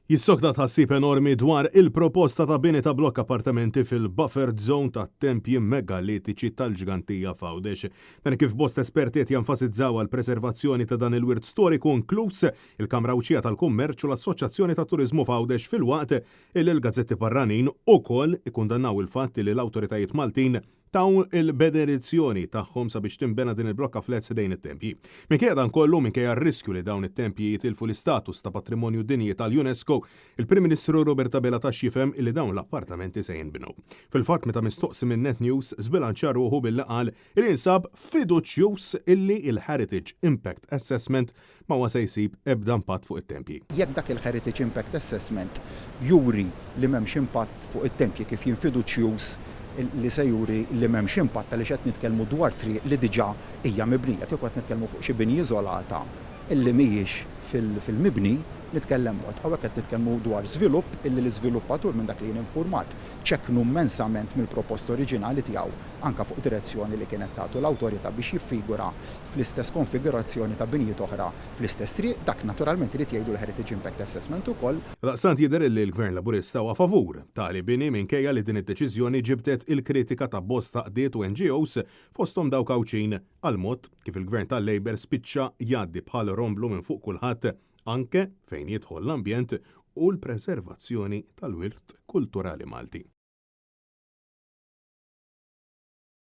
Jissokna tħassib enormi dwar il-proposta ta' bini ta' blokk appartamenti fil-buffer zone ta' tempji megalitiċi tal-ġgantija Fawdex. Dan kif bost esperti qed jenfasizzaw għal preservazzjoni ta' dan il-wirt storiku inkluż il-Kamra Awċija tal-Kummerċ u l-Assoċjazzjoni ta' Turiżmu Fawdex fil-waqt il-gazzetti barranin ukoll ikkundannaw il-fatt li l-awtoritajiet Maltin taw il-benedizzjoni tagħhom sabiex timbena din il-blokka flats dejn it-tempji. Minkejja dan kollu minkejja r-riskju li dawn it-tempji jitilfu l-istatus ta' patrimonju dinji tal-UNESCO, il-Prim Ministru Roberta Bela tax jifhem li dawn l-appartamenti se jinbnew. Fil-fatt meta mistoqsi minn Net News żbilanċja ruħu billi qal li jinsab fiduċjuż illi il-Heritage Impact Assessment ma huwa se jsib ebda impatt fuq it-tempji. Jekk dak il-Heritage Impact Assessment juri li m'hemmx impatt fuq it-tempji kif jinfiduċjuż li se juri li m'hemmx impatt għaliex qed nitkellmu dwar triq li diġà hija mibnija, kif qed nitkellmu fuq xi binji iżolata illi mhijiex fil-mibni nitkellem mod. Hawnhekk qed nitkellmu dwar żvilupp illi l-iżviluppatur minn dak li jien infurmat ċekknu immensament mill-proposta oriġinali tiegħu anke fuq direzzjoni li kienet tagħtu l-awtorità biex jiffigura fl-istess konfigurazzjoni ta' binjiet oħra fl-istess triq, dak naturalment irid jgħidu l-Heritage Impact Assessment ukoll. Daqstant jidher li l-Gvern Laburista huwa favur tali bini minkejja li din id-deċiżjoni ġibdet il-kritika ta' bosta qdiet u NGOs fosthom dawk Kawċin għal mod kif il-Gvern tal-Labor spiċċa jgħaddi bħal romblu minn fuq kulħadd anke fejn jidħol l-ambjent u l-preservazzjoni tal-wirt kulturali Malti.